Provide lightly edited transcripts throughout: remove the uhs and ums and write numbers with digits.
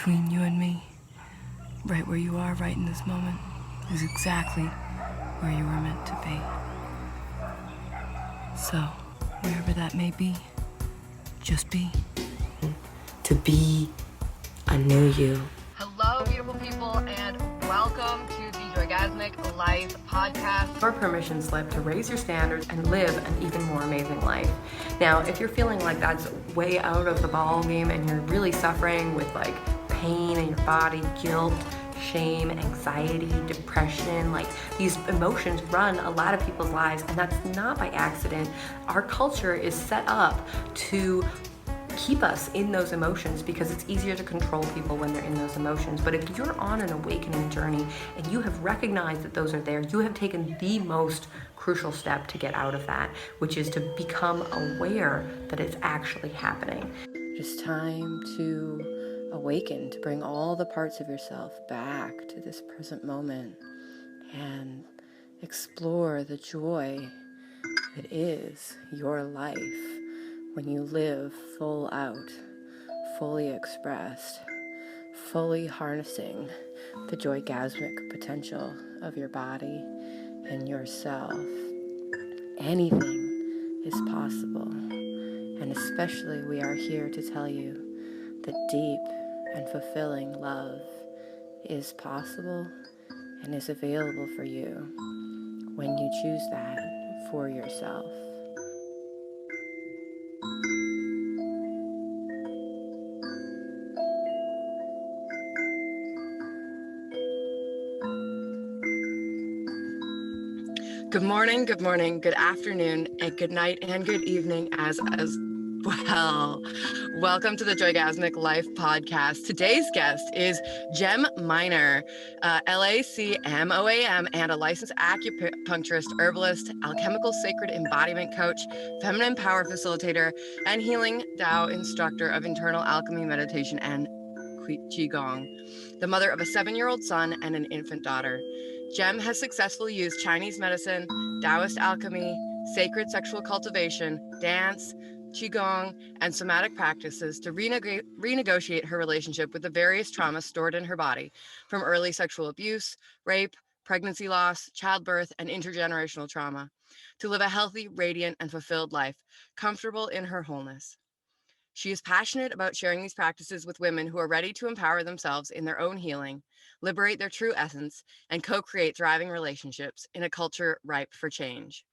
between you and me, right where you are right in this moment, is exactly where you were meant to be. So, wherever that may be, just be. To be a new you. Hello, beautiful people, and welcome to the Joygasmic Life podcast. Your permission slip to raise your standards and live an even more amazing life. Now, if you're feeling like that's way out of the ball game and you're really suffering with like pain in your body, guilt, shame, anxiety, depression, like these emotions run a lot of people's lives, and that's not by accident. Our culture is set up to keep us in those emotions because it's easier to control people when they're in those emotions. But if you're on an awakening journey and you have recognized that those are there, you have taken the most crucial step to get out of that, which is to become aware that it's actually happening. It's time to awaken, to bring all the parts of yourself back to this present moment and explore the joy that is your life when you live full out, fully expressed, fully harnessing the joygasmic potential of your body and yourself. Anything is possible, and especially we are here to tell you that deep and fulfilling love is possible and is available for you when you choose that for yourself. Good morning, good afternoon, and good night, and good evening as well. Welcome to the Joygasmic Life podcast. Today's guest is Jem Minor, LACMOAM, and a licensed acupuncturist, herbalist, alchemical sacred embodiment coach, feminine power facilitator, and healing Tao instructor of internal alchemy, meditation, and qigong. The mother of a 7-year-old son and an infant daughter. Jem has successfully used Chinese medicine, Daoist alchemy, sacred sexual cultivation, dance, qigong, and somatic practices to renegotiate her relationship with the various traumas stored in her body, from early sexual abuse, rape, pregnancy loss, childbirth, and intergenerational trauma, to live a healthy, radiant, and fulfilled life, comfortable in her wholeness. She is passionate about sharing these practices with women who are ready to empower themselves in their own healing, liberate their true essence, and co-create thriving relationships in a culture ripe for change.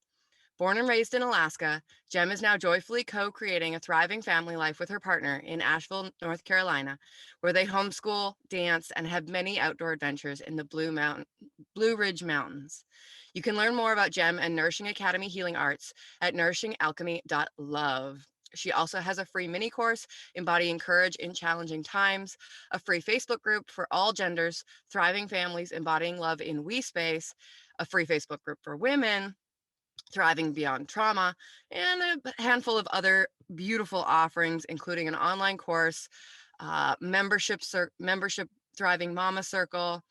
Born and raised in Alaska, Jem is now joyfully co-creating a thriving family life with her partner in Asheville, North Carolina, where they homeschool, dance, and have many outdoor adventures in the Blue Ridge Mountains. You can learn more about Jem and Nourishing Academy Healing Arts at nourishingalchemy.love. She also has a free mini course, Embodying Courage in Challenging Times, a free Facebook group for all genders, thriving families embodying love in We Space, a free Facebook group for women, Thriving Beyond Trauma, and a handful of other beautiful offerings, including an online course, membership Thriving Mama Circle,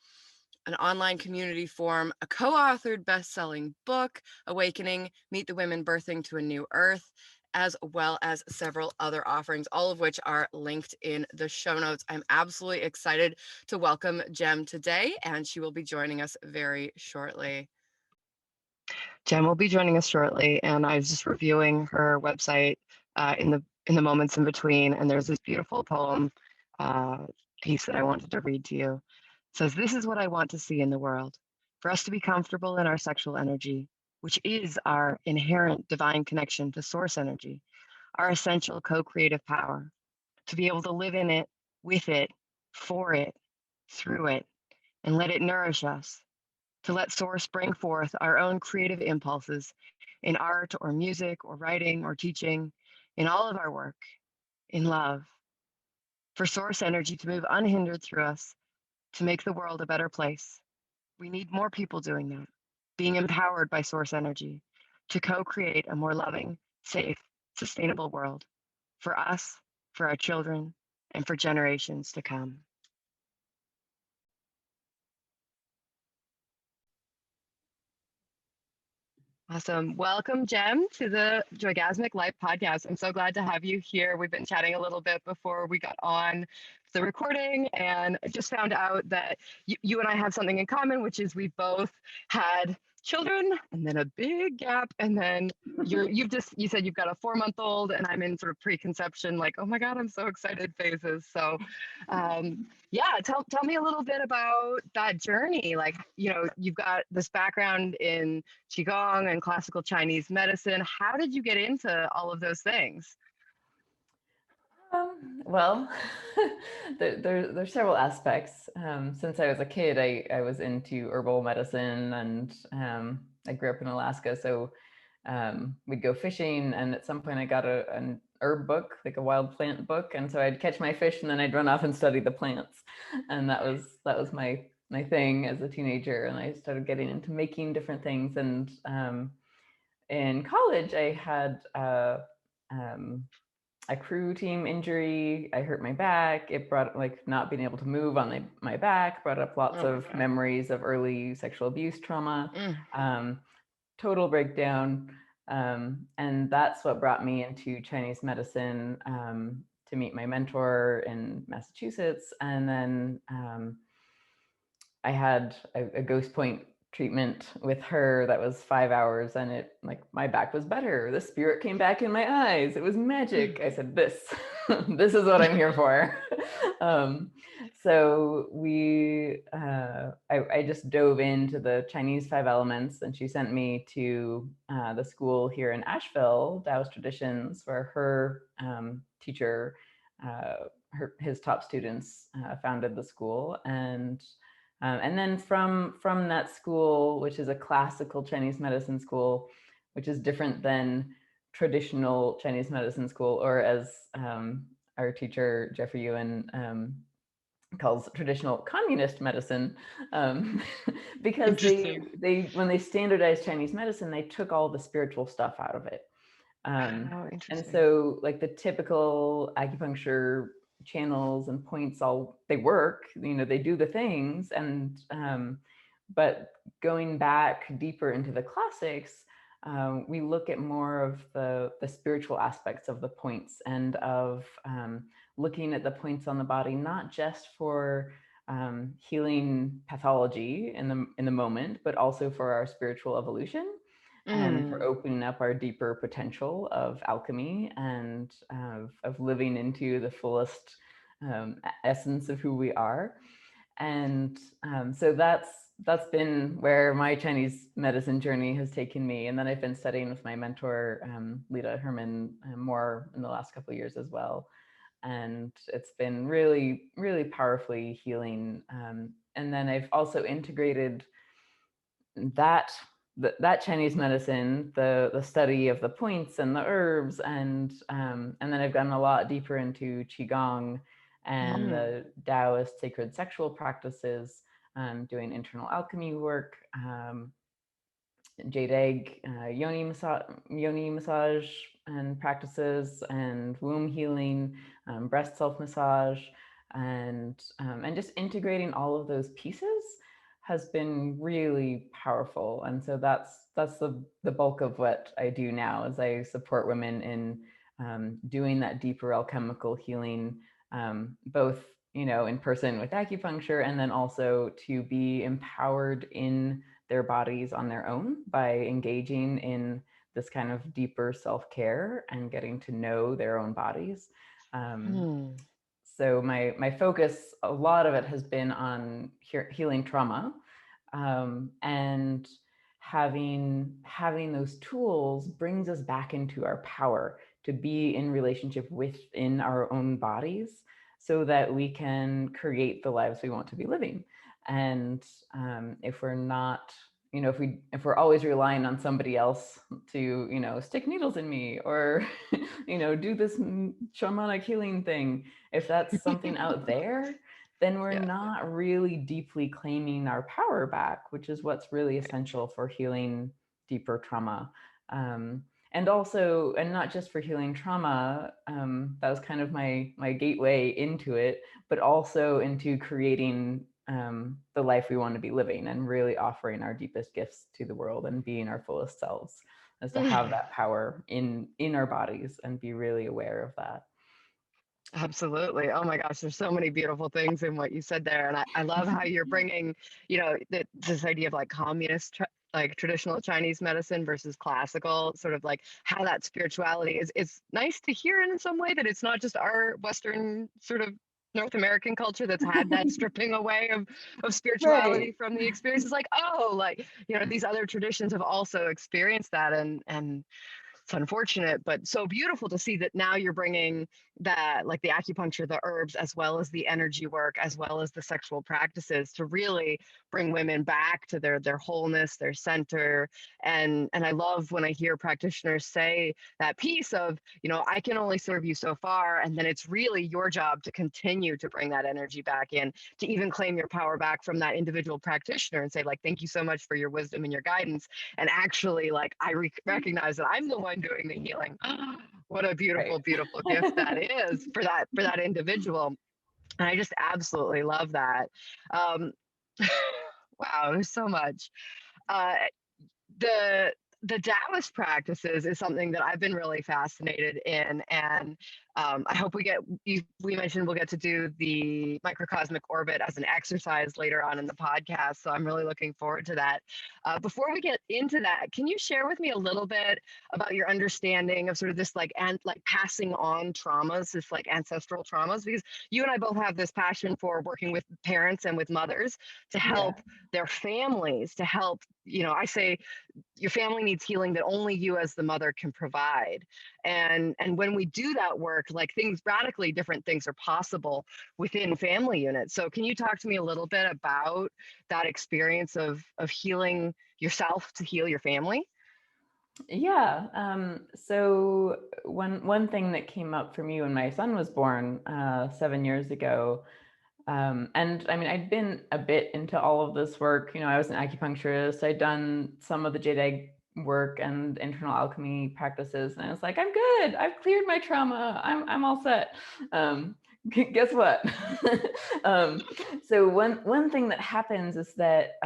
an online community forum, a co-authored best-selling book, Awakening, Meet the Women Birthing to a New Earth, as well as several other offerings, all of which are linked in the show notes. I'm absolutely excited to welcome Jem today, and she will be joining us very shortly. Jem will be joining us shortly, and I was just reviewing her website in the moments in between, and there's this beautiful poem piece that I wanted to read to you. It says, "This is what I want to see in the world, for us to be comfortable in our sexual energy, which is our inherent divine connection to source energy, our essential co-creative power, to be able to live in it, with it, for it, through it, and let it nourish us, to let source bring forth our own creative impulses in art or music or writing or teaching, in all of our work, in love, for source energy to move unhindered through us, to make the world a better place. We need more people doing that, being empowered by source energy, to co-create a more loving, safe, sustainable world for us, for our children, and for generations to come." Awesome. Welcome, Jem, to the Joygasmic Life podcast. I'm so glad to have you here. We've been chatting a little bit before we got on the recording, and I just found out that you and I have something in common, which is we both had children and then a big gap, and then you said you've got a 4-month-old, and I'm in sort of preconception, like, oh my God, I'm so excited phases. So yeah, tell me a little bit about that journey. Like, you've got this background in qigong and classical Chinese medicine. How did you get into all of those things? Well, there's several aspects. Since I was a kid, I was into herbal medicine, and I grew up in Alaska, so we'd go fishing, and at some point I got an herb book, like a wild plant book, and so I'd catch my fish, and then I'd run off and study the plants, and that was my thing as a teenager. And I started getting into making different things, and in college I had a crew team injury. I hurt my back. It brought, like, not being able to move on my back, brought up lots of memories of early sexual abuse trauma, total breakdown. And that's what brought me into Chinese medicine, to meet my mentor in Massachusetts. And then I had a ghost point treatment with her that was 5 hours, and it, like, my back was better. The spirit came back in my eyes. It was magic. I said, this this is what I'm here for. So I just dove into the Chinese 5 elements, and she sent me to the school here in Asheville, Daoist Traditions, where her teacher, his top students, founded the school. And then from that school, which is a classical Chinese medicine school, which is different than traditional Chinese medicine school, or as our teacher Jeffrey Ewan calls traditional communist medicine, because they when they standardized Chinese medicine, they took all the spiritual stuff out of it. And so, like, the typical acupuncture channels and points, they work, they do the things, and but going back deeper into the classics, we look at more of the spiritual aspects of the points, and of looking at the points on the body, not just for healing pathology in the moment, but also for our spiritual evolution, and for opening up our deeper potential of alchemy, and of living into the fullest essence of who we are. And so that's been where my Chinese medicine journey has taken me. And then I've been studying with my mentor, Lita Herman, more in the last couple of years as well. And it's been really, really powerfully healing. And then I've also integrated that Chinese medicine, the study of the points and the herbs, and then I've gotten a lot deeper into qigong and the Daoist sacred sexual practices, doing internal alchemy work, jade egg, yoni massage and practices, and womb healing, breast self massage, and just integrating all of those pieces has been really powerful. And so that's the bulk of what I do now, is I support women in doing that deeper alchemical healing, both in person with acupuncture, and then also to be empowered in their bodies on their own by engaging in this kind of deeper self-care and getting to know their own bodies. So my focus, a lot of it has been on healing trauma, and having those tools brings us back into our power to be in relationship within our own bodies, so that we can create the lives we want to be living. And if we're not, if we're always relying on somebody else to, stick needles in me, or, do this shamanic healing thing, if that's something out there, then we're not really deeply claiming our power back, which is what's really essential for healing deeper trauma. And also, and not just for healing trauma, that was kind of my gateway into it, but also into creating the life we want to be living, and really offering our deepest gifts to the world and being our fullest selves, is to have that power in our bodies and be really aware of that. Absolutely. Oh my gosh, there's so many beautiful things in what you said there. And I love how you're bringing, this idea of like like traditional Chinese medicine versus classical, sort of like how that spirituality is. It's nice to hear in some way that it's not just our Western sort of North American culture that's had that stripping away of spirituality Right. from the experience. It's like, oh, like, these other traditions have also experienced that, and it's unfortunate, but so beautiful to see that now you're bringing that, like the acupuncture, the herbs, as well as the energy work, as well as the sexual practices, to really bring women back to their wholeness, their center. And I love when I hear practitioners say that piece of, I can only serve you so far, and then it's really your job to continue to bring that energy back in, to even claim your power back from that individual practitioner and say, like, thank you so much for your wisdom and your guidance. And actually, like, I recognize that I'm the one doing the healing. What a Right. beautiful, beautiful gift that is for that individual. And I just absolutely love that. Um, wow, there's so much. Uh, the the Taoist practices is something that I've been really fascinated in, and I hope we mentioned we'll get to do the microcosmic orbit as an exercise later on in the podcast. So I'm really looking forward to that. Before we get into that, can you share with me a little bit about your understanding of sort of this like passing on traumas, this like ancestral traumas? Because you and I both have this passion for working with parents and with mothers to Yeah. help their families, to help, I say your family needs healing that only you as the mother can provide. And when we do that work, like radically different things are possible within family units. So can you talk to me a little bit about that experience of healing yourself to heal your family? Yeah. So one thing that came up for me when my son was born 7 years ago, and I mean, I'd been a bit into all of this work. I was an acupuncturist. I'd done some of the jade egg work and internal alchemy practices, and I was like, I'm good. I've cleared my trauma. I'm all set. Guess what? So one thing that happens is that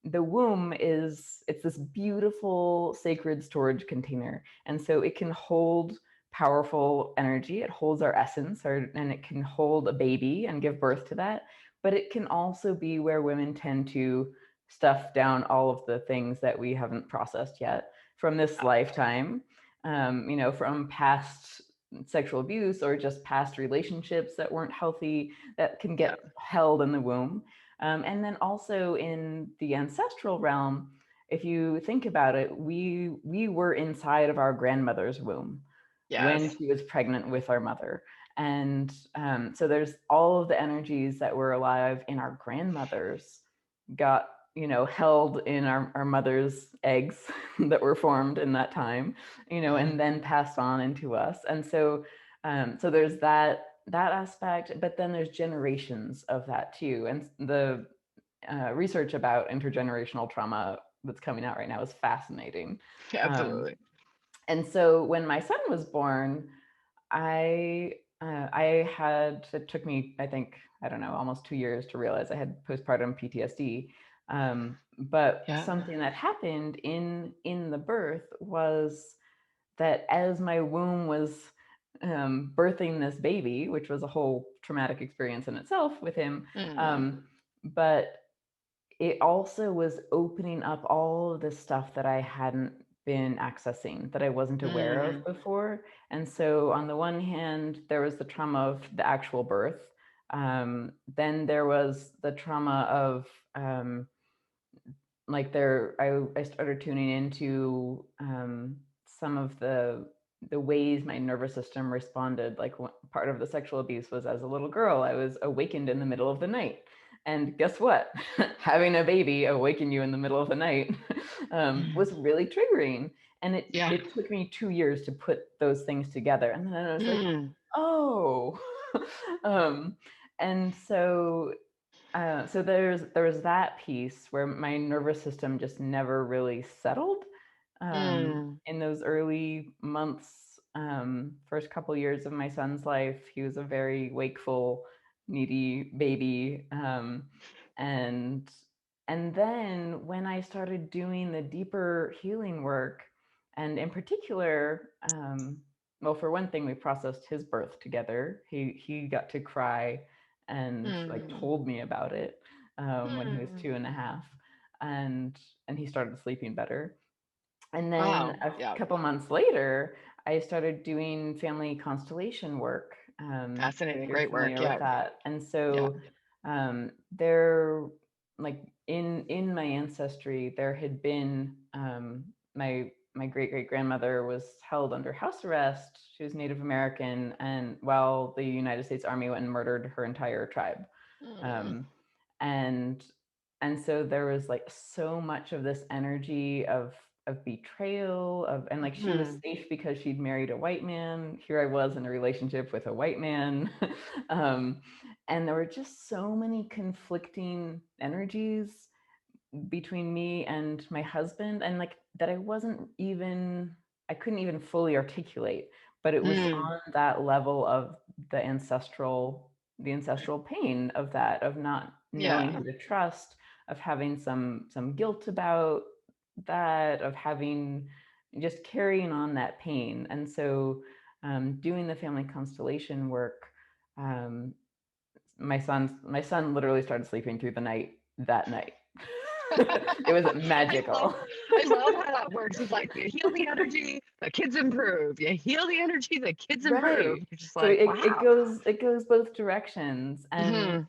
the womb it's this beautiful sacred storage container, and so it can hold powerful energy. It holds our essence, and it can hold a baby and give birth to that. But it can also be where women tend to stuff down all of the things that we haven't processed yet from this lifetime, from past sexual abuse or just past relationships that weren't healthy, that can get held in the womb. And then also in the ancestral realm, if you think about it, we were inside of our grandmother's womb when Yes. she was pregnant with our mother. And so there's all of the energies that were alive in our grandmothers got, held in our mother's eggs that were formed in that time, and then passed on into us. And so so there's that aspect, but then there's generations of that too. And the research about intergenerational trauma that's coming out right now is fascinating. Absolutely. And so when my son was born, it took me, I think, I don't know, almost 2 years to realize I had postpartum PTSD. But Yeah. something that happened in the birth was that as my womb was birthing this baby, which was a whole traumatic experience in itself with him, but it also was opening up all of this stuff that I hadn't been accessing, that I wasn't aware of before. And so on the one hand, there was the trauma of the actual birth. Then there was the trauma of I started tuning into some of the ways my nervous system responded. Like part of the sexual abuse was, as a little girl, I was awakened in the middle of the night. And guess what? Having a baby awaken you in the middle of the night was really triggering. And it took me 2 years to put those things together. And then I was like, oh. And so so there was that piece where my nervous system just never really settled in those early months. First couple years of my son's life, he was a very wakeful, needy baby. And then when I started doing the deeper healing work, and in particular, well, for one thing, we processed his birth together. He got to cry and like Mm. told me about it when he was Mm. 2.5, and he started sleeping better. And then Wow. a Yeah. couple months later, I started doing family constellation work. If Fascinating. you're Great work. familiar with Yeah. that, and Yeah. so there, like in my ancestry, there had been my great great grandmother was held under house arrest. She was Native American, and while the United States Army went and murdered her entire tribe, Mm. um, and so there was like so much of this energy of betrayal of, and like she was Mhm. safe because she'd married a white man. Here I was in a relationship with a white man. um, and there were just so many conflicting energies between me and my husband, and like that I couldn't even fully articulate, but it was Mm. on that level of the ancestral pain of that, of not knowing Yeah. who to trust, of having some guilt about that, of having just carrying on that pain. And so doing the family constellation work, um, my son literally started sleeping through the night that night. It was I love magical. I love how that works. It's like you heal the energy, the kids improve. You heal the energy, the kids improve. Right. You're just So like, wow. it goes both directions. Hmm.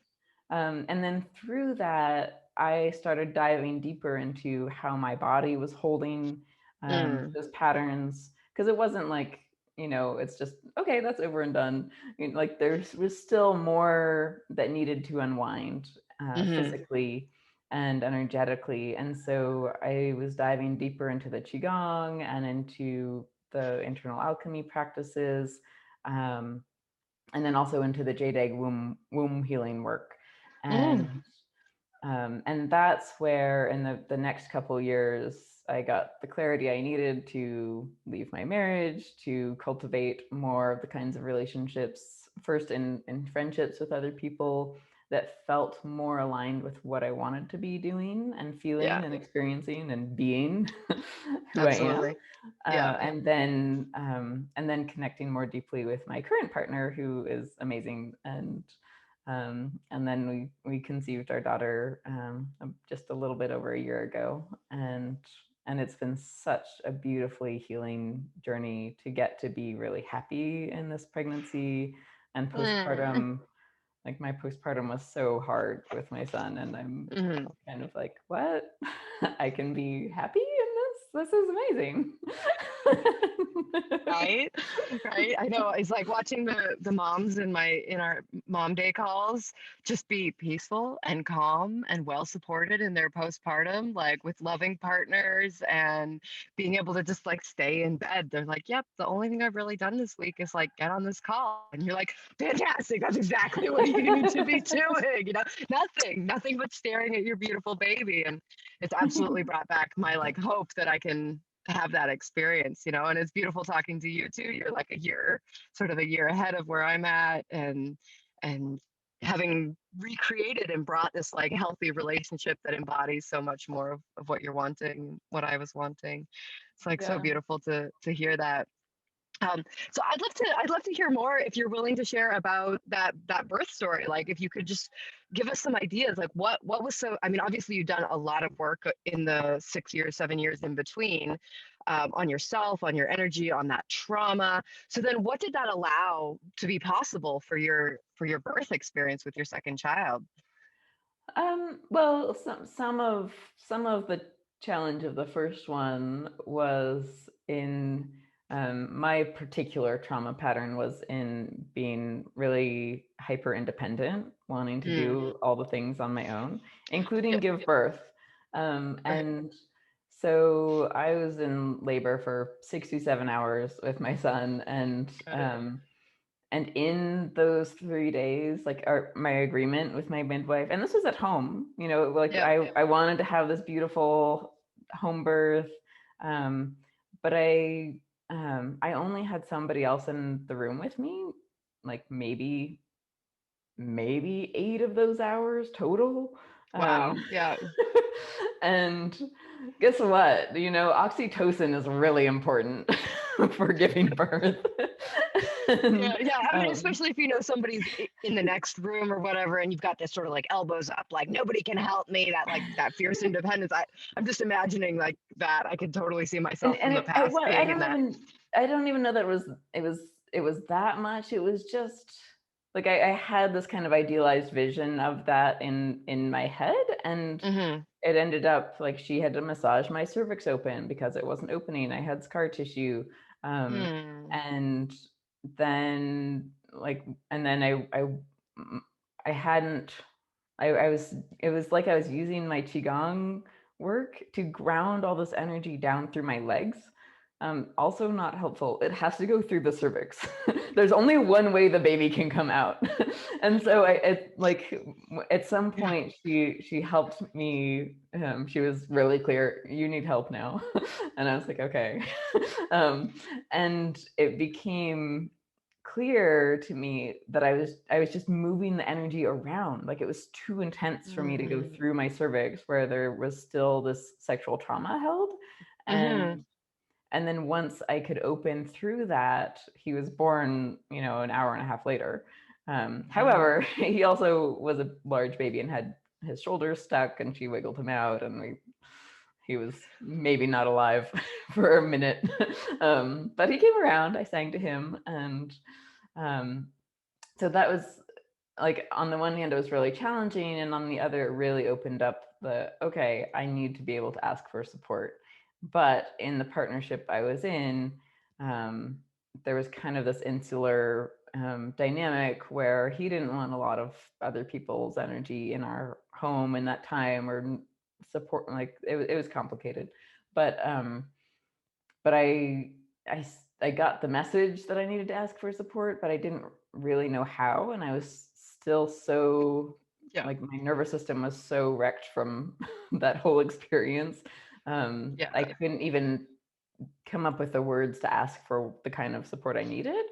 And then through that, I started diving deeper into how my body was holding Mm. those patterns, because it wasn't like, it's just okay, that's over and done. Like there was still more that needed to unwind Hmm. physically and energetically. And so I was diving deeper into the qigong and into the internal alchemy practices, um, and then also into the jade egg womb healing work. Mm. And that's where in the next couple years I got the clarity I needed to leave my marriage, to cultivate more of the kinds of relationships, first in friendships with other people that felt more aligned with what I wanted to be doing and Yeah, feeling and experiencing and being who I am. absolutely. Yeah. And then connecting more deeply with my current partner, who is amazing. And then we conceived our daughter just a little bit over a year ago, and it's been such a beautifully healing journey to get to be really happy in this pregnancy and Mm. postpartum. Like my postpartum was so hard with my son, and I'm Hmm. kind of like, what? I can be happy in this? This is amazing. Right, right. I know. It's like watching the moms in our mom day calls just be peaceful and calm and well supported in their postpartum, like with loving partners and being able to just like stay in bed. They're like, "Yep, the only thing I've really done this week is like get on this call," and you're like, "Fantastic! That's exactly what you need to be doing." Nothing but staring at your beautiful baby, and it's absolutely brought back my like hope that I can have that experience, and it's beautiful talking to you too. You're like sort of a year ahead of where I'm at, and having recreated and brought this like healthy relationship that embodies so much more of what you're wanting, what I was wanting. It's like so Yeah. beautiful to hear that. So I'd love to hear more if you're willing to share about that birth story. Like if you could just give us some ideas, like what was so. I mean, obviously you've done a lot of work in the 6 years, 7 years in between, on yourself, on your energy, on that trauma. So then, what did that allow to be possible for your birth experience with your second child? Well, some of the challenge of the first one was in my particular trauma pattern was in being really hyper independent, wanting to Mm, do all the things on my own, including yep. give birth. Right. And so I was in labor for 67 hours with my son, Got it. and in those 3 days, like my agreement with my midwife, and this was at home, like Yep. I wanted to have this beautiful home birth, um, but I only had somebody else in the room with me, like maybe maybe 8 of those hours total. Wow. Yeah. And guess what? Oxytocin is really important for giving birth. Yeah, And, yeah. I mean, especially if you know somebody's in the next room or whatever, and you've got this sort of like elbows up, like nobody can help me. That like that fierce independence. I'm just imagining like that. I could totally see myself from and the it, I, past well, being in that. I don't even know that it was that much. It was just like I had this kind of idealized vision of that in my head, and Mm-hmm. it ended up like she had to massage my cervix open because it wasn't opening. I had scar tissue, Hmm. and then I hadn't. I was. It was like I was using my qigong work to ground all this energy down through my legs. Also not helpful. It has to go through the cervix. There's only one way the baby can come out. And so at some Yeah. point she helped me. She was really clear, you need help now. And I was like, okay. And it became clear to me that I was just moving the energy around. Like it was too intense for me to go through my cervix where there was still this sexual trauma held. Mm-hmm. And then once I could open through that, he was born, an hour and a half later. However, he also was a large baby and had his shoulders stuck, and she wiggled him out, and he was maybe not alive for a minute. But he came around. I sang to him, and um, so that was like, on the one hand, it was really challenging, and on the other, it really opened up okay, I need to be able to ask for support. But in the partnership I was in, there was kind of this insular dynamic where he didn't want a lot of other people's energy in our home in that time, or support. Like it was complicated, but but I got the message that I needed to ask for support, but I didn't really know how, and I was still so, Yeah. like, my nervous system was so wrecked from that whole experience. Yeah. I couldn't even come up with the words to ask for the kind of support I needed.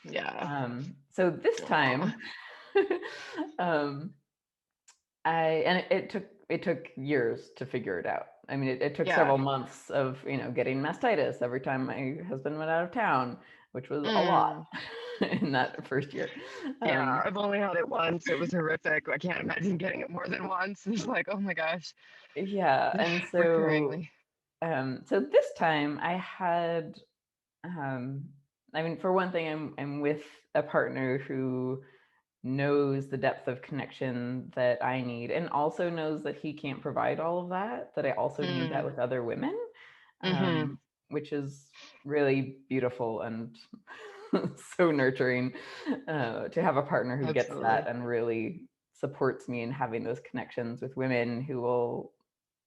Yeah. So this Aw. time, um, it took years to figure it out. I mean, it took Yeah. several months of getting mastitis every time my husband went out of town, which was a lot Mm. in that first year. Yeah. I've only had it once. It was horrific. I can't imagine getting it more than once. It's like, oh my gosh. Yeah, and so Recurringly. so this time I had, I mean, for one thing, I'm with a partner who knows the depth of connection that I need, and also knows that he can't provide all of that I also need that Mm. with other women, Mm-hmm. which is really beautiful and so nurturing, to have a partner who gets that Absolutely. and really supports me in having those connections with women who will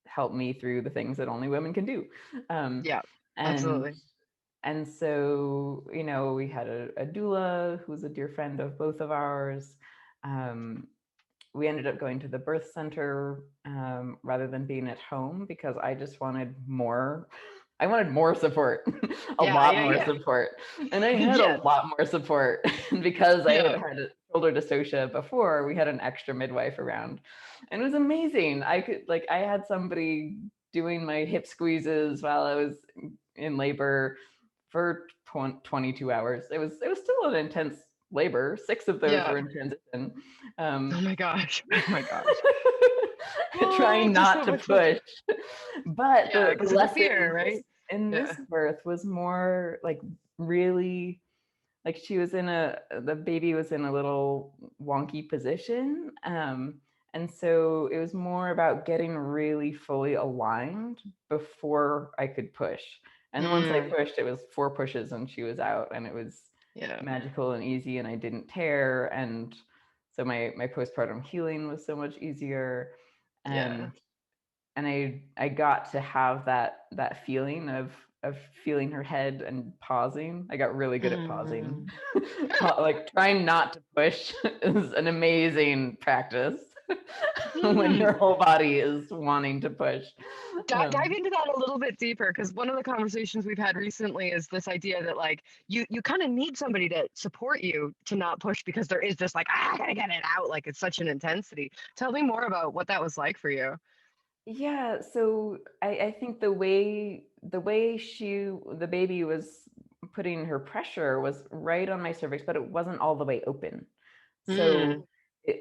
help me through the things that only women can do. Yeah. And Absolutely. and so, we had a doula who's a dear friend of both of ours. Um, we ended up going to the birth center, rather than being at home, because I just wanted more. I wanted more support, a Yeah. lot Yeah. more Yeah. support. And I had a Yes. lot more support. And because I had Yeah. had shoulder dystocia before, we had an extra midwife around. And it was amazing. I had somebody doing my hip squeezes while I was in labor for 22 hours. It was still an intense labor. 6 of those Yeah. were in transition. Oh Um, my gosh. Oh my gosh. trying Oh, just not so to much fun. push. But Yeah, the because of the fear, lesson right? in Yeah. this birth was more like, really, like, the baby was in a little wonky position. And so it was more about getting really fully aligned before I could push. And once I Mm, pushed, it was 4 pushes and she was out, and it was yeah. magical and easy, and I didn't tear. And so my postpartum healing was so much easier. Yeah. And I got to have that feeling of feeling her head and pausing. I got really good at pausing. Mm. Like, trying not to push is an amazing practice. when your whole body is wanting to push. Dive into that a little bit deeper, because one of the conversations we've had recently is this idea that like you kind of need somebody to support you to not push, because there is this like, I gotta get it out, like it's such an intensity. Tell me more about what that was like for you. Yeah, so I think the way the baby was putting her pressure was right on my cervix, but it wasn't all the way open. Mm, So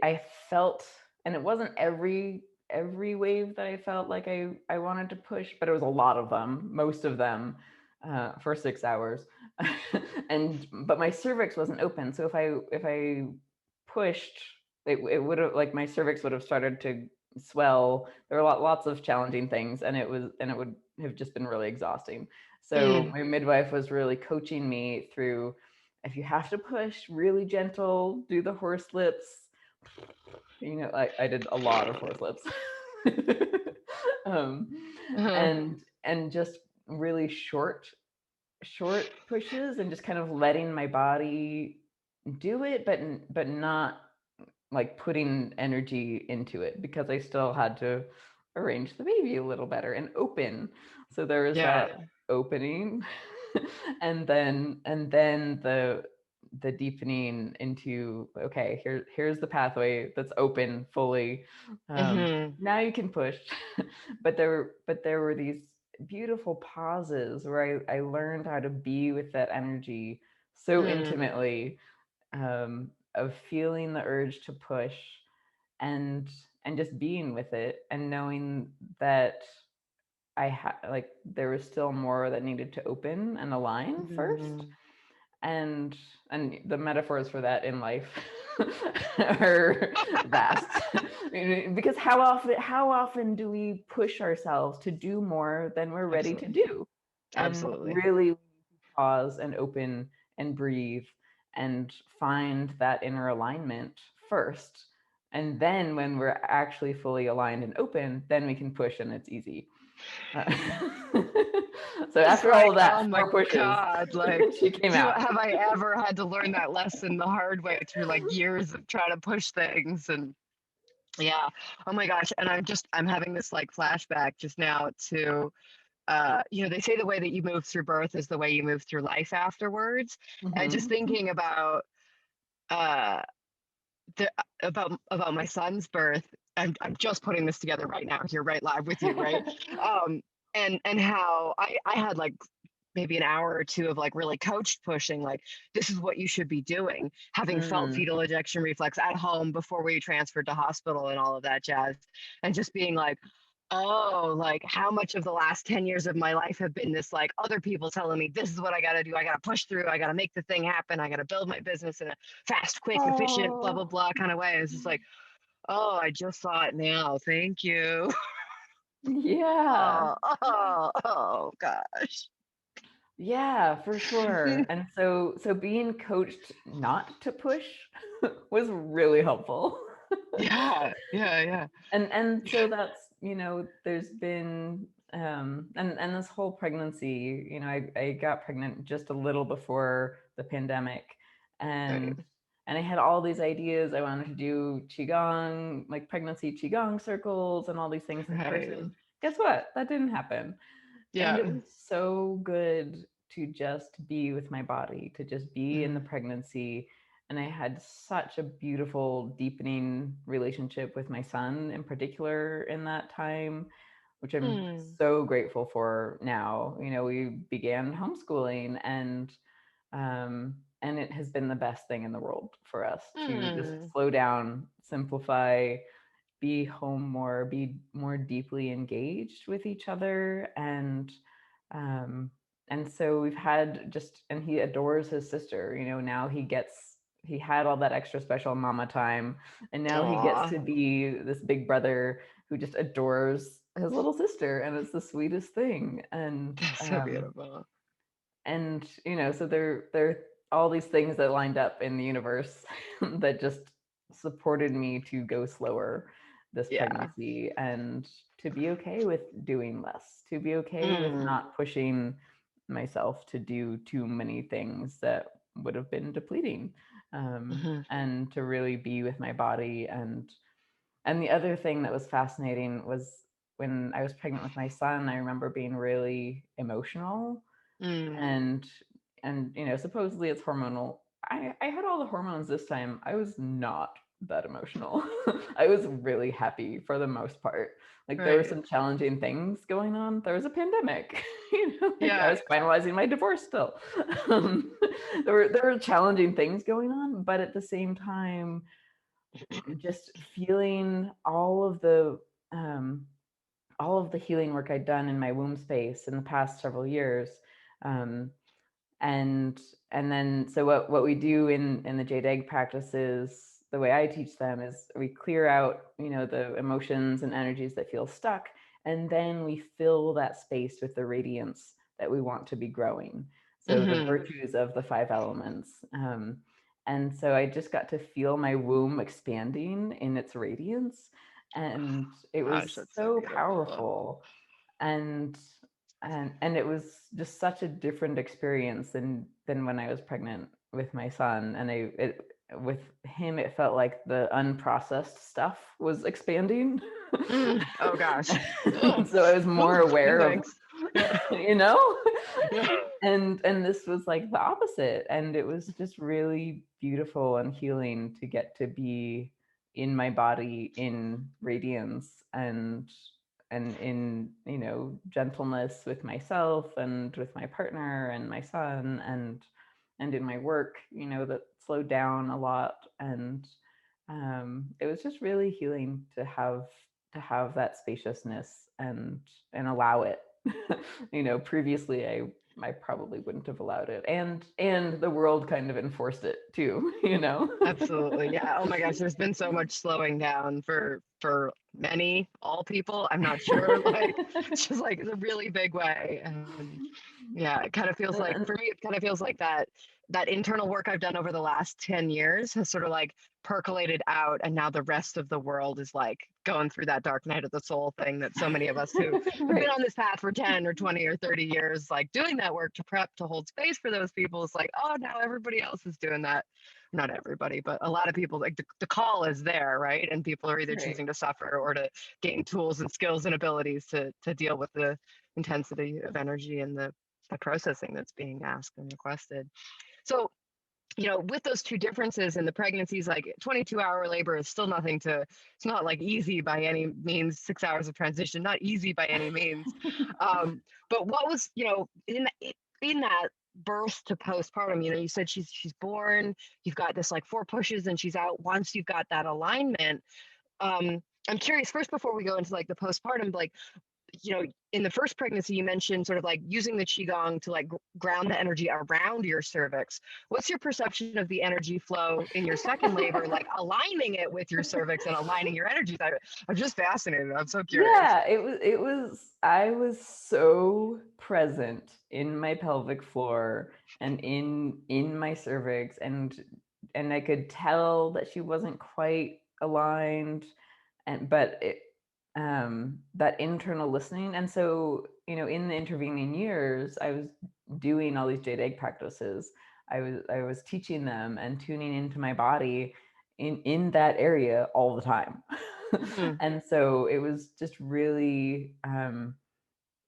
I felt, and it wasn't every wave that I felt like I wanted to push, but it was a lot of them, most of them, for 6 hours. And but my cervix wasn't open, so if I pushed, it would have, like, my cervix would have started to swell. There were lots of challenging things, and it would have just been really exhausting. So mm, my midwife was really coaching me through, if you have to push, really gentle, do the horse lips. I did a lot of horse lips. um, uh-huh, and just really short pushes, and just kind of letting my body do it, but not like putting energy into it, because I still had to arrange the baby a little better and open. So there was yeah. that opening, and then the deepening into, okay, here's the pathway that's open fully. Hmm. Now you can push. But there were these beautiful pauses where I learned how to be with that energy so Mm, intimately, of feeling the urge to push, and just being with it, and knowing that like there was still more that needed to open and align first. mm. And the metaphors for that in life are vast. Because how often do we push ourselves to do more than we're ready to Absolutely. do? And Absolutely. really pause and open and breathe and find that inner alignment first. And then when we're actually fully aligned and open, then we can push, and it's easy. Uh, so It's after all like, of oh that, my 4 pushes, God, like, she came out. have I ever had to learn that lesson the hard way through like years of trying to push things? And yeah, oh my gosh. And I'm having this like flashback just now to, they say the way that you move through birth is the way you move through life afterwards. And just Mhm. thinking about, uh, the, about my son's birth, I'm just putting this together right now here, right live with you, right? Um, and how I had like maybe an hour or two of like really coached pushing, like this is what you should be doing, having felt Mm. fetal ejection reflex at home before we transferred to hospital and all of that jazz, and just being like, oh, like how much of the last 10 years of my life have been this like other people telling me this is what I got to do, I got to push through, I got to make the thing happen, I got to build my business in a fast, quick, efficient, blah blah Oh, blah kind of way. It's just like, oh, I just saw it now, thank you. yeah. Oh gosh. Yeah, for sure. And so being coached not to push was really helpful. Yeah, yeah, yeah. And so that's, there's been, and this whole pregnancy, I got pregnant just a little before the pandemic, Right, and I had all these ideas. I wanted to do qigong, like pregnancy qigong circles and all these things in right. person. Guess what? That didn't happen. And Yeah. it was so good to just be with my body, to just be in the Mm, pregnancy. And I had such a beautiful, deepening relationship with my son in particular in that time, which I'm mm, so grateful for now. We began homeschooling, and it has been the best thing in the world for us to just mm, slow down, simplify, be home more, be more deeply engaged with each other. Um and so we've had just, and he adores his sister. Now he had all that extra special mama time, and now he gets aw, to be this big brother who just adores his little sister, and it's the sweetest thing. and that's so um beautiful. and so there are all these things that lined up in the universe that just supported me to go slower this Yeah. pregnancy, and to be okay with doing less, to be okay with Mm, not pushing myself to do too many things that would have been depleting, mhm, and to really be with my body, and And the other thing that was fascinating was when I was pregnant with my son, I remember being really emotional, Mm. and supposedly it's hormonal. I had all the hormones this time. I was not that emotional. I was really happy for the most part. Like, there were Right. some challenging things going on. There was a pandemic. Like, I Yeah. was finalizing my divorce still. um, there were challenging things going on, but at the same time, just feeling um, all of the healing work I'd done in my womb space in the past several years. Um, and then, so what we do in the jade egg practices, the way I teach them, is we clear out the emotions and energies that feel stuck, and then we fill that space with the radiance that we want to be growing, so the Mm-hmm. virtues of the five elements. And so I just got to feel my womb expanding in its radiance, and it Gosh, was that's so so beautiful. powerful. And it was just such a different experience than when I was pregnant with my son. And with him, it felt like the unprocessed stuff was expanding. Oh gosh. Oh. So I was more Whew. No aware of, thanks. Yeah. you know Yeah. and this was like the opposite, and it was just really beautiful and healing to get to be in my body in radiance, and in gentleness with myself and with my partner and my son, and in my work, that slowed down a lot. And it was just really healing to have that spaciousness, and allow it. Previously I probably wouldn't have allowed it, and the world kind of enforced it too. Absolutely. Yeah. Oh my gosh, there's been so much slowing down for many, all people. I'm not sure. Like it's just like it's a really big way. And yeah, it kind of feels like And for me, it kind of feels like that internal work I've done over the last 10 years has sort of like percolated out, and now the rest of the world is like going through that dark night of the soul thing that so many of us who have been right. on this path for 10 or 20 or 30 years, like doing that work to prep to hold space for those people, is like, oh, now everybody else is doing that. Not everybody, but a lot of people, like the call is there, right? And people are either Right. choosing to suffer or to gain tools and skills and abilities to deal with the intensity of energy and the processing that's being asked and requested. So, with those two differences in the pregnancies, like 22-hour labor is still nothing to, it's not like easy by any means. 6 hours of transition, not easy by any means. But what was, in that birth to postpartum, you said she's born, you've got this like 4 pushes and she's out. Once you've got that alignment, I'm curious first before we go into like the postpartum, like, in the first pregnancy, you mentioned sort of like using the qigong to like ground the energy around your cervix. What's your perception of the energy flow in your second labor, like aligning it with your cervix and aligning your energies? I'm just fascinated. I'm so curious. Yeah, it was I was so present in my pelvic floor and in my cervix, and I could tell that she wasn't quite aligned, but that internal listening. And so, in the intervening years, I was doing all these jade egg practices. I was teaching them and tuning into my body in that area all the time. Mhm. And so it was just really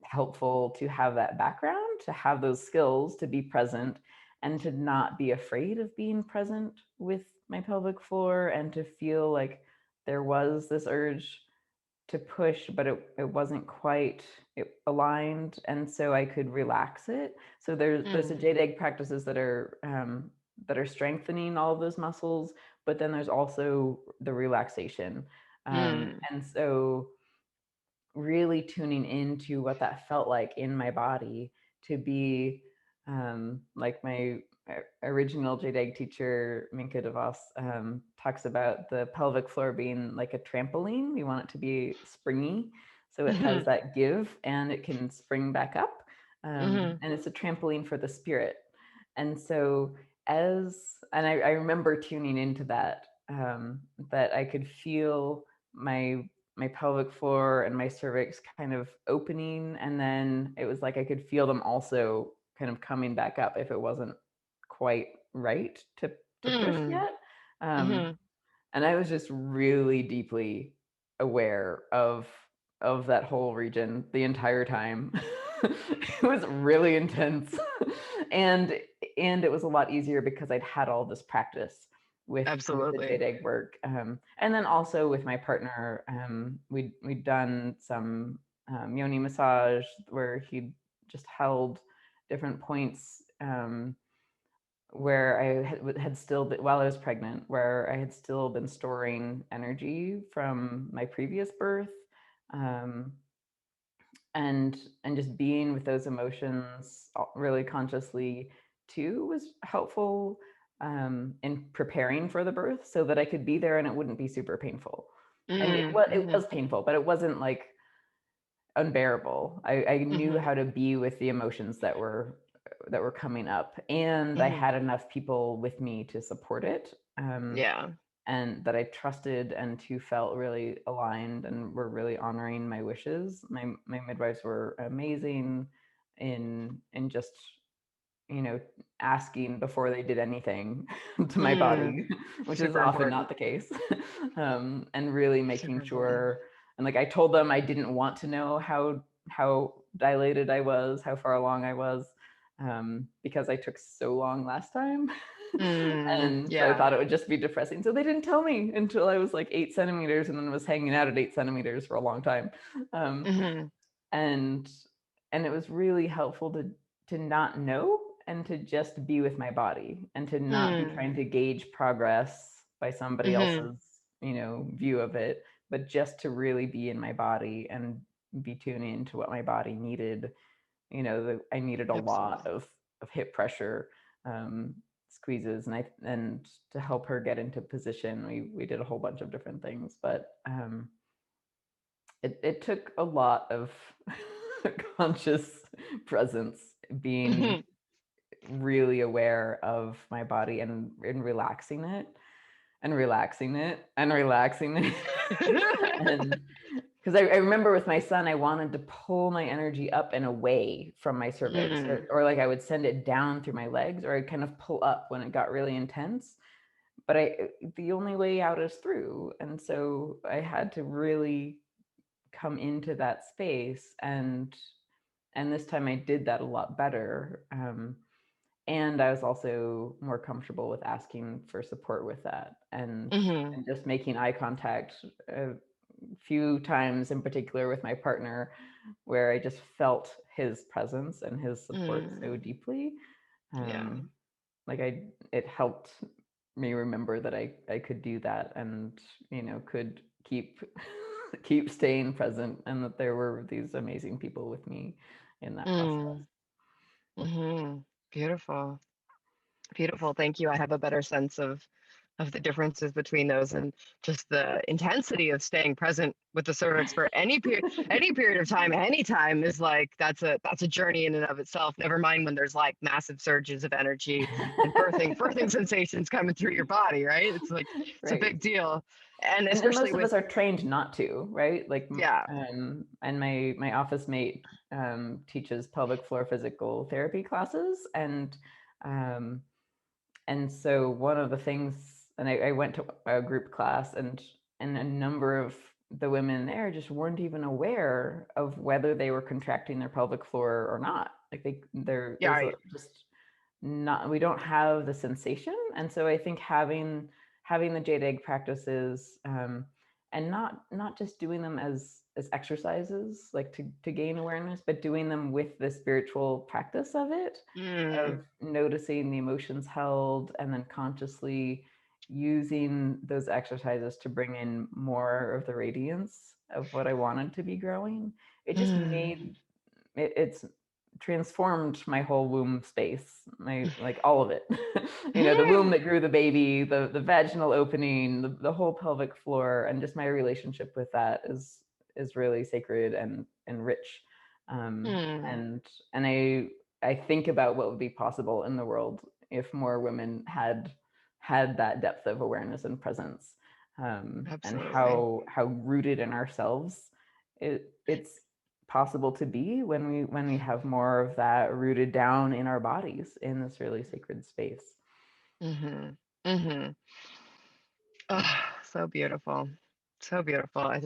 helpful to have that background, to have those skills, to be present, and to not be afraid of being present with my pelvic floor, and to feel like there was this urge to push, but it wasn't quite aligned, and so I could relax it. So there's the Mm. jade egg practices that are strengthening all of those muscles, but then there's also the relaxation, Mm. and so really tuning into what that felt like in my body, to be like my original jade egg teacher Minka DeVos talks about the pelvic floor being like a trampoline. We want it to be springy, so it has Mhm. that give and it can spring back up, Mhm. and it's a trampoline for the spirit. And so, I remember tuning into that, that I could feel my pelvic floor and my cervix kind of opening, and then it was like I could feel them also kind of coming back up if it wasn't quite right to push Mm. yet. um, Mhm. and I was just really deeply aware of that whole region the entire time. It was really intense. and and it was a lot easier because I'd had all this practice with the Absolutely. jade egg work. And then also with my partner, we'd done some yoni massage where he just held different points, where I had still been, while I was pregnant, where I had still been storing energy from my previous birth, um, and just being with those emotions really consciously too was helpful, in preparing for the birth, so that I could be there and it wouldn't be super painful. I mean, it was painful, but it wasn't like unbearable. I knew how to be with the emotions that were coming up, and I had enough people with me to support it, Yeah. and that I trusted and who felt really aligned and were really honoring my wishes. My midwives were amazing in just, asking before they did anything to my body, which is Super often not important. the case. And really Super making important. sure, and like I told them I didn't want to know how dilated I was, how far along I was, because I took so long last time. And so I Yeah. thought it would just be depressing. So they didn't tell me until I was like 8 centimeters, and then was hanging out at 8 centimeters for a long time. Um, and and it was really helpful to not know, and to just be with my body, and to not be trying to gauge progress by somebody else's, view of it, but just to really be in my body and be tuning into what my body needed. I needed a lot Absolutely. of hip pressure, squeezes, and to help her get into position, we did a whole bunch of different things, but it took a lot of conscious presence, being really aware of my body, and relaxing it, and relaxing it, and relaxing it. And because I remember with my son, I wanted to pull my energy up and away from my cervix, or like I would send it down through my legs, or I'd kind of pull up when it got really intense. But the only way out is through. And so I had to really come into that space, and this time I did that a lot better. And I was also more comfortable with asking for support with that, and just making eye contact a few times in particular with my partner, where I just felt his presence and his support so deeply. Yeah. Like it helped me remember that I could do that, and could keep keep staying present, and that there were these amazing people with me in that process. Beautiful. Beautiful. Thank you. I have a better sense of the differences between those, and just the intensity of staying present with the cervix for any period of time, anytime, is like that's a journey in and of itself. Never mind when there's like massive surges of energy and birthing sensations coming through your body, right? It's like it's a Right. big deal. And And especially most of with, us are trained not to, right? Like, yeah. and my office mate, teaches pelvic floor physical therapy classes, um, and so one of the things, and I went to a group class, and a number of the women there just weren't even aware of whether they were contracting their pelvic floor or not. Like Yeah, just not, we don't have the sensation. And so I think having the jade egg practices, and not just doing them as exercises, like to gain awareness, but doing them with the spiritual practice of it, of noticing the emotions held, and then consciously using those exercises to bring in more of the radiance of what I wanted to be growing. It just made it's transformed my whole womb space, my, like, all of it. The womb that grew the baby, the vaginal opening, the whole pelvic floor, and just my relationship with that is really sacred and rich. And I think about what would be possible in the world if more women had that depth of awareness and presence, and absolutely. how rooted in ourselves it's possible to be when we have more of that rooted down in our bodies in this really sacred space. Mm-hmm. Mm-hmm. Oh, so beautiful. So beautiful. I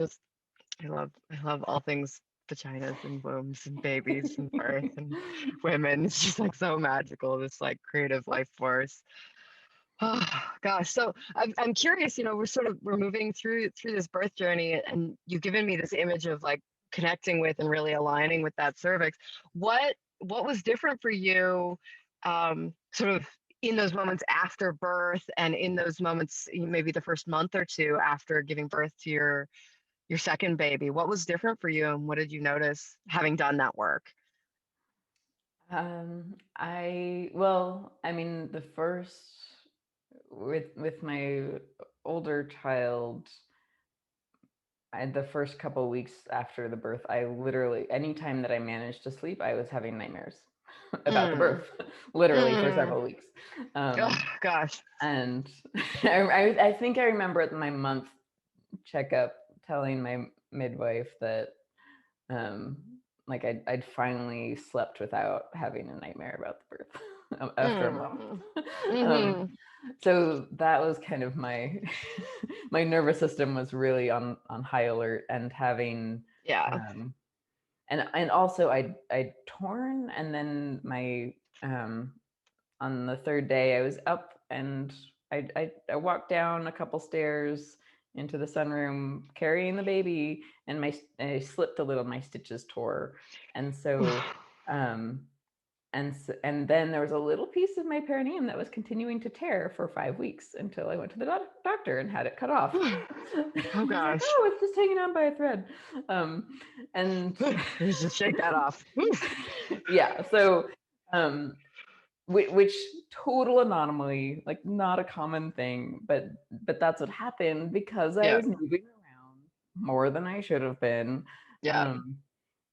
love all things vaginas and wombs and babies and birth and women. It's just like so magical, this like creative life force. Oh gosh. So I'm curious, we're moving through this birth journey, and you've given me this image of like connecting with and really aligning with that cervix. What was different for you, sort of in those moments after birth, and in those moments, maybe the first month or two after giving birth to your second baby? What was different for you, and what did you notice having done that work? I mean, the first with my older child, the first couple of weeks after the birth, I literally, anytime that I managed to sleep, I was having nightmares about the Mm, birth, literally for mm. several weeks. Oh gosh. And I think I remember at my month checkup telling my midwife that um, like I'd finally slept without having a nightmare about the birth after a month. Mm. um, Hmm. so that was kind of my my nervous system was really on high alert, and having Yeah. um, and also I'd torn, and then my on the third day I was up, and I walked down a couple stairs into the sunroom carrying the baby, and I slipped a little, my stitches tore. And so um and then there was a little piece of my perineum that was continuing to tear for 5 weeks until I went to the doctor and had it cut off. Oh He's like, gosh. oh, it's just hanging on by a thread. And Just shake that off. yeah, so um which total anomaly, like not a common thing, but that's what happened because I Yeah. was moving around more than I should have been, Yeah. um,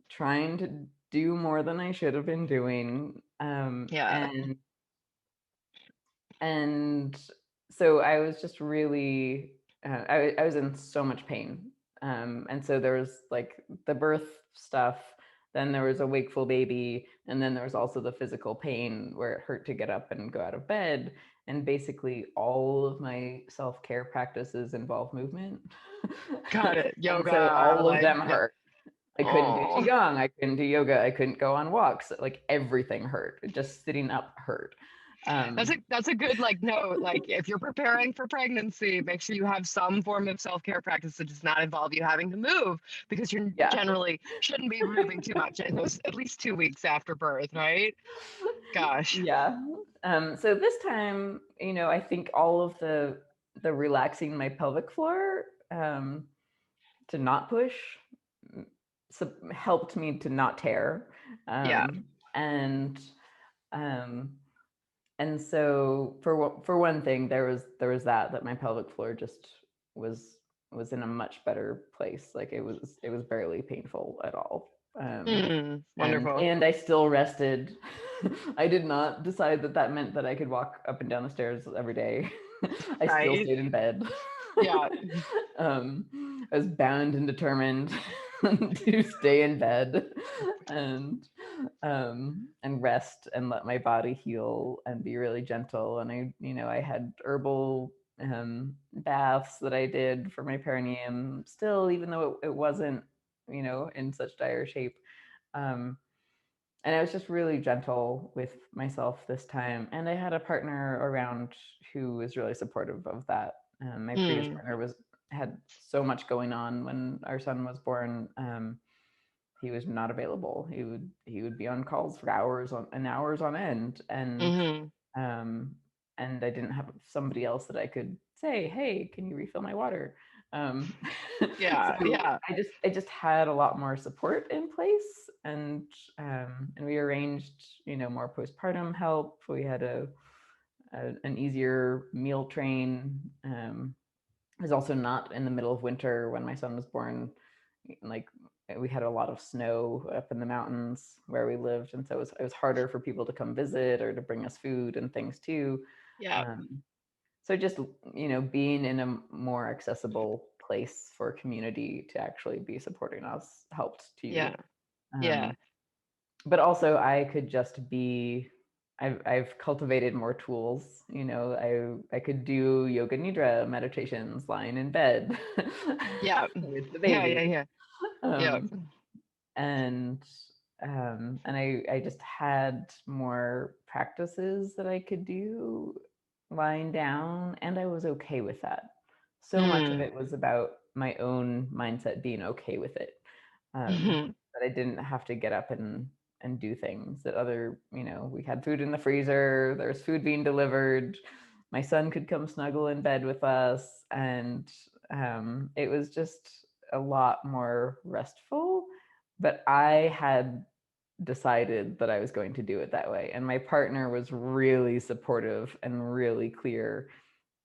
trying to do more than I should have been doing, Yeah. and so I was just really, I was in so much pain, and so there was like the birth stuff, then there was a wakeful baby, and then there was also the physical pain where it hurt to get up and go out of bed. And basically all of my self-care practices involve movement. Got it. And so Yoga, all of like, them yeah. hurt. I couldn't do Oh, qigong, I couldn't do yoga, I couldn't go on walks, like everything hurt, just sitting up hurt. um that's a good like note. Like if you're preparing for pregnancy, make sure you have some form of self-care practice that does not involve you having to move, because you're yeah. generally shouldn't be moving too much in those at least 2 weeks after birth, right? Gosh. Yeah. So this time, I think all of the relaxing my pelvic floor, to not push, mm, helped me to not tear. Yeah. And um, and so for one thing, there was that my pelvic floor just was was in a much better place. Like it was barely painful at all. And Wonderful. and I still rested. I did not decide that that meant that I could walk up and down the stairs every day. I still Right. stayed in bed. Yeah. I was bound and determined to stay in bed and rest and let my body heal and be really gentle. And I had herbal baths that I did for my perineum still, even though it wasn't, in such dire shape. Um, and I was just really gentle with myself this time. And I had a partner around who was really supportive of that. My previous Mm. partner had so much going on when our son was born. He was not available. He would be on calls for hours and hours on end, Hmm. um, and I didn't have somebody else that I could say, "Hey, can you refill my water?" Um, Yeah. so Yeah. I just had a lot more support in place, and we arranged, more postpartum help. We had an easier meal train. It was also not in the middle of winter when my son was born. Like we had a lot of snow up in the mountains where we lived, and so it was harder for people to come visit or to bring us food and things too. Yeah. Um, so just being in a more accessible place for community to actually be supporting us helped Yeah. too. Yeah. Um, but also I could just be I've cultivated more tools. You know, I could do yoga nidra meditations lying in bed Yeah. with the Yeah. Yeah. baby. Yeah. Yeah. Um, and I just had more practices that I could do lying down, and I was okay with that. So much of Mm. it was about my own mindset being okay with it, that I didn't have to get up and do things that other, you know, we had food in the freezer, there's food being delivered, my son could come snuggle in bed with us, and it was just a lot more restful. But I had decided that I was going to do it that way, and my partner was really supportive and really clear.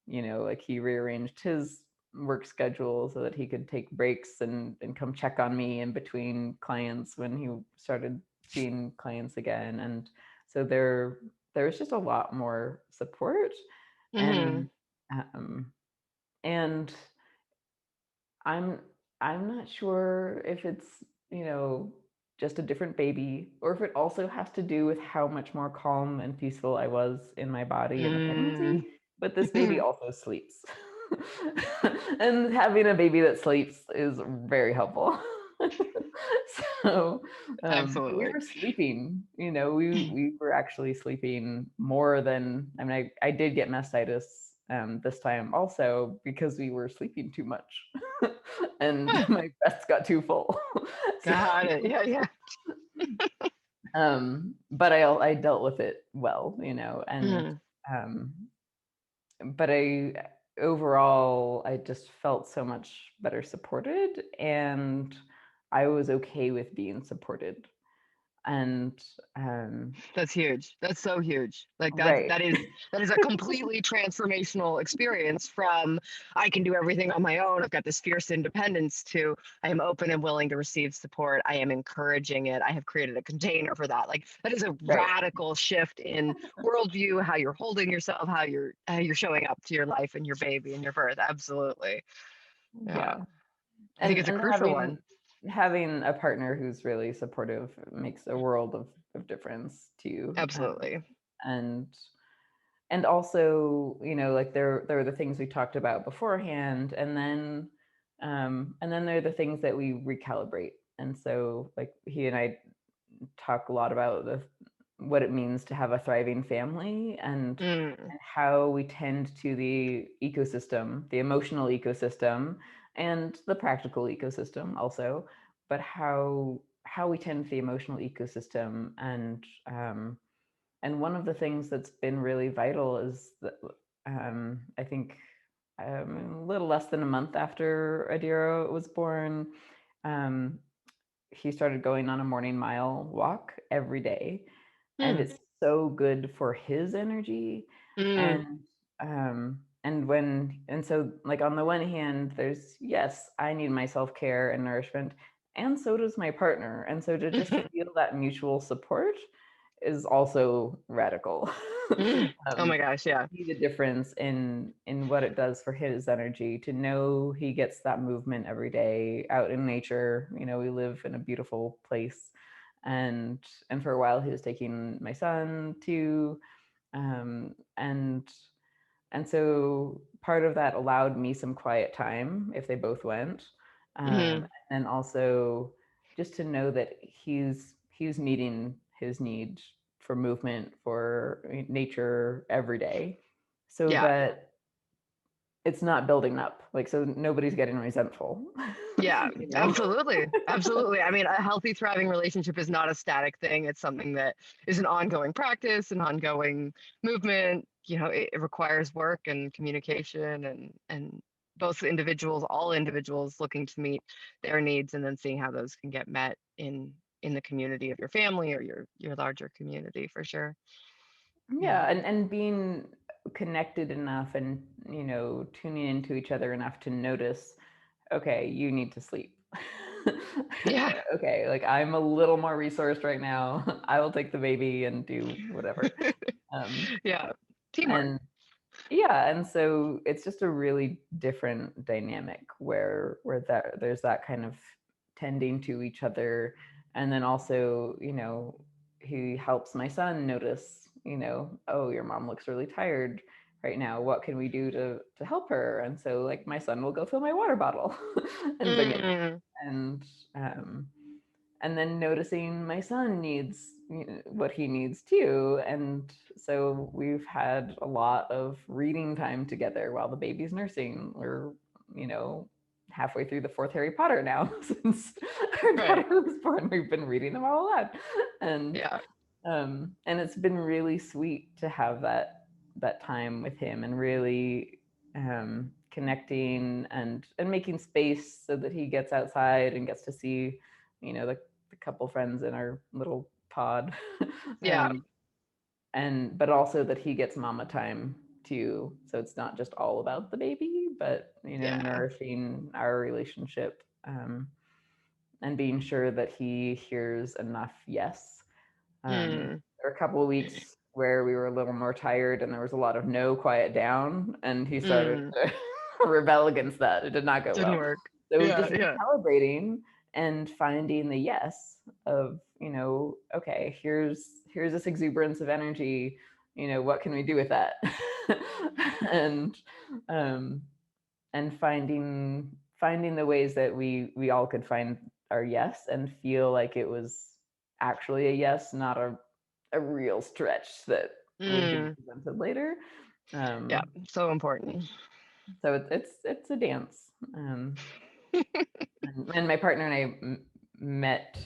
You know, like he rearranged his work schedule so that he could take breaks and come check on me in between clients when he started seeing clients again. And so there was just a lot more support. Mm-hmm. And um, and I'm I'm not sure if it's, you know, just a different baby, or if it also has to do with how much more calm and peaceful I was in my body in the pregnancy. Mm. But this baby also sleeps. And having a baby that sleeps is very helpful. So we Absolutely. were sleeping, you know, we were actually sleeping more than, I mean, I did get mastitis this time also because we were sleeping too much. And Huh. my breasts got too full. So, Got it. Yeah. Yeah. but I dealt with it well, you know, and Mm. um, but I overall I just felt so much better supported, and I was okay with being supported. And That's huge. That's so huge. Like right, that is a completely transformational experience from I can do everything on my own. I've got this fierce independence to I am open and willing to receive support. I am encouraging it. I have created a container for that. Like that is a right, radical shift in worldview, how you're holding yourself, how you're showing up to your life and your baby and your birth. Absolutely. Yeah. yeah. I think it's a And crucial one. having a partner who's really supportive makes a world of difference too. Absolutely. And and also, you know, like there are the things we talked about beforehand, and then there are the things that we recalibrate. And so like he and I talk a lot about what it means to have a thriving family, Mm. and how we tend to the ecosystem, the emotional ecosystem, and the practical ecosystem also, but how we tend to the emotional ecosystem. And one of the things that's been really vital is that I think a little less than a month after Adiro was born, um, he started going on a morning mile walk every day, and Mm. it's so good for his energy. Mm. And so like on the one hand, there's, yes, I need my self-care and nourishment, and so does my partner, and so to just feel that mutual support is also radical. Mm. Oh um, my gosh, yeah. See the difference in what it does for his energy to know he gets that movement every day out in nature. You know, we live in a beautiful place, and for a while he was taking my son too, um, and so part of that allowed me some quiet time if they both went, Hmm. and also just to know that he's meeting his need for movement, for nature every day, so Yeah. that it's not building up, like, so nobody's getting resentful. Yeah, You know. absolutely. Absolutely. I mean, a healthy, thriving relationship is not a static thing. It's something that is an ongoing practice, an ongoing movement. You know, it requires work and communication and both individuals, all individuals looking to meet their needs and then seeing how those can get met in the community of your family or your larger community for sure. Yeah. Yeah, and being connected enough, and, you know, tuning into each other enough to notice, okay, you need to sleep. Yeah. Okay, like I'm a little more resourced right now. I will take the baby and do whatever. Um, Yeah. Teamwork. and yeah, and so it's just a really different dynamic where there's that kind of tending to each other, and then also, you know, he helps my son notice oh, your mom looks really tired right now. What can we do to help her? And so like my son will go fill my water bottle and bring it. Mm. And um, and then noticing my son needs what he needs too. And so we've had a lot of reading time together while the baby's nursing. We're, halfway through the fourth Harry Potter now since our Right. daughter was born. We've been reading them all a lot. And Yeah. and it's been really sweet to have that time with him and really connecting and making space so that he gets outside and gets to see, the couple friends in our little pod. Yeah. And but also that he gets mama time too. So it's not just all about the baby, but Yeah. nourishing our relationship, and being sure that he hears enough yes. Mm. There were a couple of weeks where we were a little more tired and there was a lot of no, quiet down, and he started Mm. to rebel against that. It did not go Didn't well. work. So Yeah. just Yeah. recalibrating and finding the yes of, okay, here's this exuberance of energy, what can we do with that? and um and finding the ways that we all could find our yes and feel like it was actually a yes, not a real stretch that would be Mm. presented later. Yeah. um So important. so it's a dance. And my partner and I met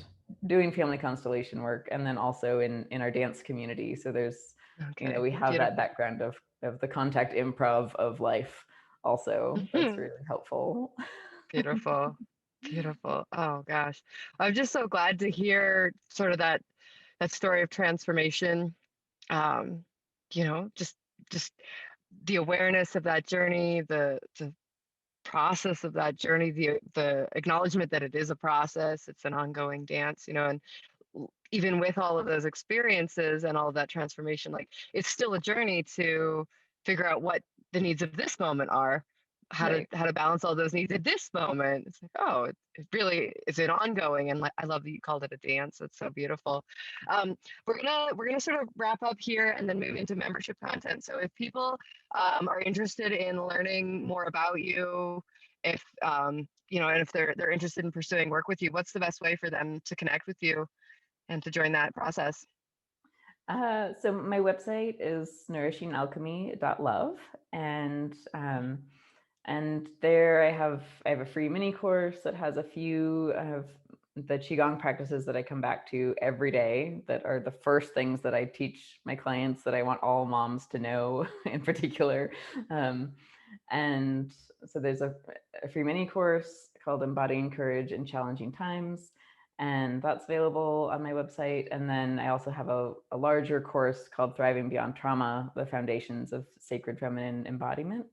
doing family constellation work, and then also in our dance community. So there's, Okay. we have that Beautiful. background of the contact improv of life also. That's really helpful. Beautiful. Beautiful. Oh gosh. I'm just so glad to hear sort of that story of transformation. Um, just the awareness of that journey, the process of that journey, the acknowledgement that it is a process, it's an ongoing dance, and even with all of those experiences and all of that transformation, like it's still a journey to figure out what the needs of this moment are, Right. how to balance all those needs at this moment. It's like, oh, it really is an ongoing, and like I love that you called it a dance. It's so beautiful. We're gonna sort of wrap up here and then move into membership content. So if people are interested in learning more about you, if and if they're interested in pursuing work with you, what's the best way for them to connect with you and to join that process? So my website is nourishingalchemy.love, and there I have a free mini course that has a few of the qigong practices that I come back to every day, that are the first things that I teach my clients that I want all moms to know in particular. And so there's a free mini course called Embodying Courage in Challenging Times, and that's available on my website. And then I also have a larger course called Thriving Beyond Trauma, the Foundations of Sacred Feminine Embodiment,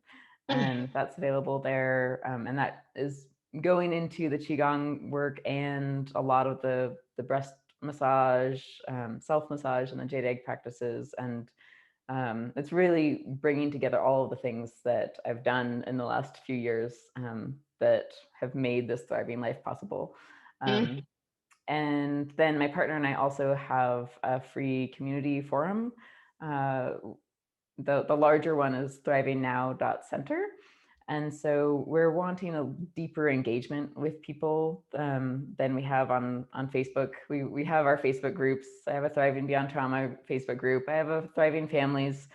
and that's available there. And that is going into the qigong work and a lot of the breast massage, self massage, and the jade egg practices. And it's really bringing together all of the things that I've done in the last few years, that have made this thriving life possible. And then my partner and I also have a free community forum. Uh, the larger one is thrivingnow.center. And so we're wanting a deeper engagement with people, than we have on Facebook. We have our Facebook groups. I have a Thriving Beyond Trauma Facebook group. I have a Thriving Families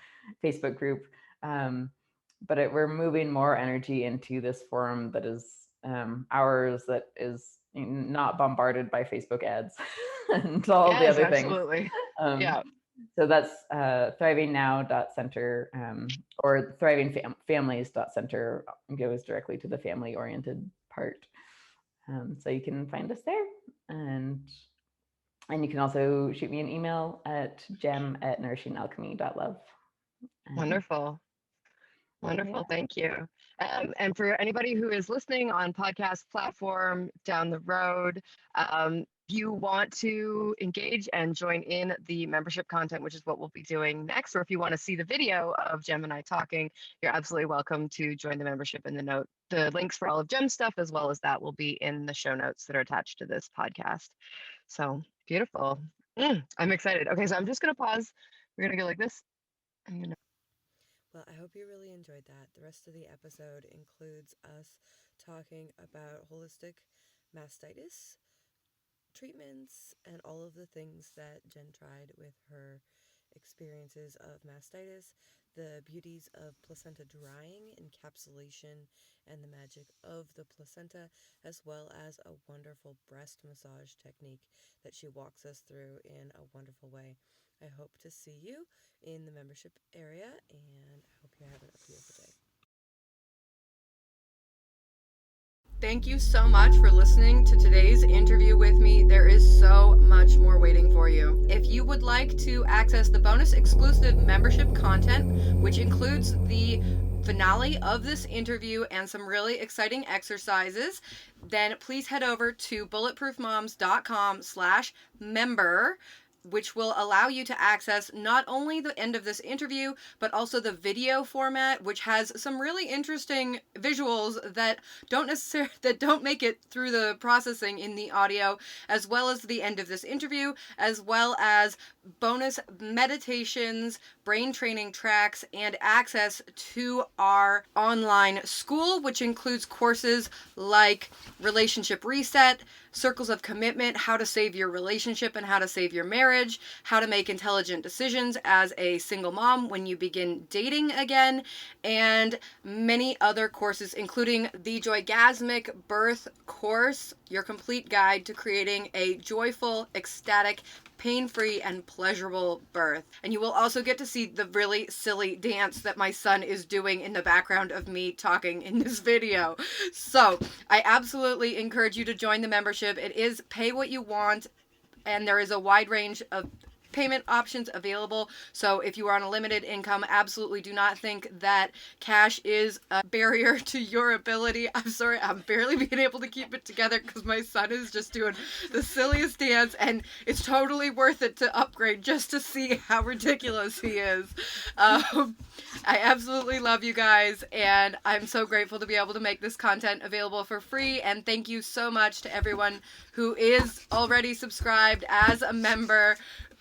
Facebook group. But we're moving more energy into this forum that is, ours, that is not bombarded by Facebook ads and all the Yes, other things. absolutely. Um, Yeah. so that's thrivingnow.center, or thrivingfamilies.center goes directly to the family oriented part. So you can find us there. And you can also shoot me an email at jem@nourishingalchemy.love. Wonderful. Yeah. Wonderful. Thank you. And for anybody who is listening on podcast platform down the road, you want to engage and join in the membership content, which is what we'll be doing next. Or if you want to see the video of Jem and I talking, you're absolutely welcome to join the membership in the note. The links for all of Jem's stuff, as well as that, will be in the show notes that are attached to this podcast. So beautiful. I'm excited. Okay, so I'm just going to pause We're going to go like this. I'm going to. Well, I hope you really enjoyed that. The rest of the episode includes us talking about holistic mastitis treatments and all of the things that Jen tried with her experiences of mastitis, the beauties of placenta drying, encapsulation, and the magic of the placenta, as well as a wonderful breast massage technique that she walks us through in a wonderful way. I hope to see you in the membership area, and I hope you're having a beautiful day. Thank you so much for listening to today's interview with me. There is so much more waiting for you. If you would like to access the bonus exclusive membership content, which includes the finale of this interview and some really exciting exercises, then please head over to bulletproofmoms.com/member, which will allow you to access not only the end of this interview, but also the video format, which has some really interesting visuals that don't make it through the processing in the audio, as well as the end of this interview, as well as bonus meditations, brain training tracks, and access to our online school, which includes courses like Relationship Reset, Circles of Commitment, How to Save Your Relationship and How to Save Your Marriage, How to Make Intelligent Decisions as a Single Mom When You Begin Dating Again, and many other courses, including the Joygasmic Birth course, your complete guide to creating a joyful, ecstatic, pain-free, and pleasurable birth. And you will also get to see the really silly dance that my son is doing in the background of me talking in this video. So I absolutely encourage you to join the membership. It is pay what you want, and there is a wide range of payment options available. So if you are on a limited income, absolutely do not think that cash is a barrier to your ability. I'm sorry, I'm barely being able to keep it together because my son is just doing the silliest dance, and it's totally worth it to upgrade just to see how ridiculous he is. I absolutely love you guys, and I'm so grateful to be able to make this content available for free. And thank you so much to everyone who is already subscribed as a member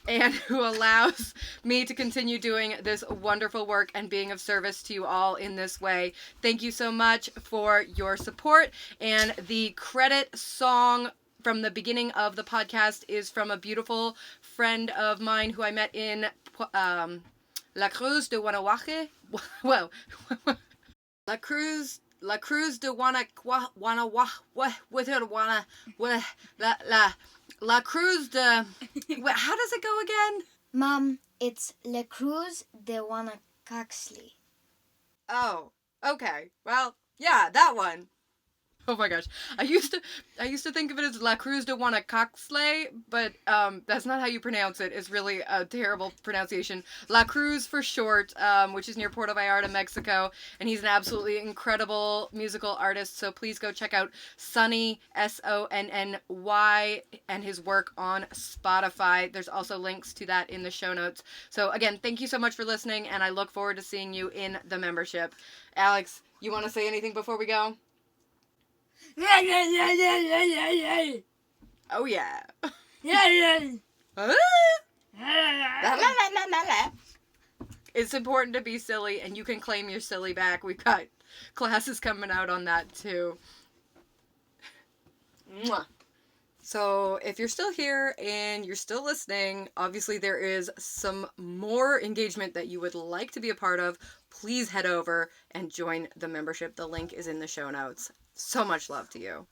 and who allows me to continue doing this wonderful work and being of service to you all in this way. Thank you so much for your support. And the credit song from the beginning of the podcast is from a beautiful friend of mine who I met in La Cruz de Guanajuato. Well, La Cruz de Guanajuato. La Cruz de... How does it go again? Mom, it's La Cruz de Guanacaxli. Oh, okay. Well, yeah, that one. Oh my gosh. I used to think of it as La Cruz de Guanacaxle, but that's not how you pronounce it. It's really a terrible pronunciation. La Cruz for short, which is near Puerto Vallarta, Mexico, and he's an absolutely incredible musical artist, so please go check out Sonny, Sonny, and his work on Spotify. There's also links to that in the show notes. So again, thank you so much for listening, and I look forward to seeing you in the membership. Alex, you want to say anything before we go? Oh yeah. It's important to be silly, and you can claim your silly back. We've got classes coming out on that too. So if you're still here and you're still listening, obviously there is some more engagement that you would like to be a part of. Please head over and join the membership. The link is in the show notes. So much love to you.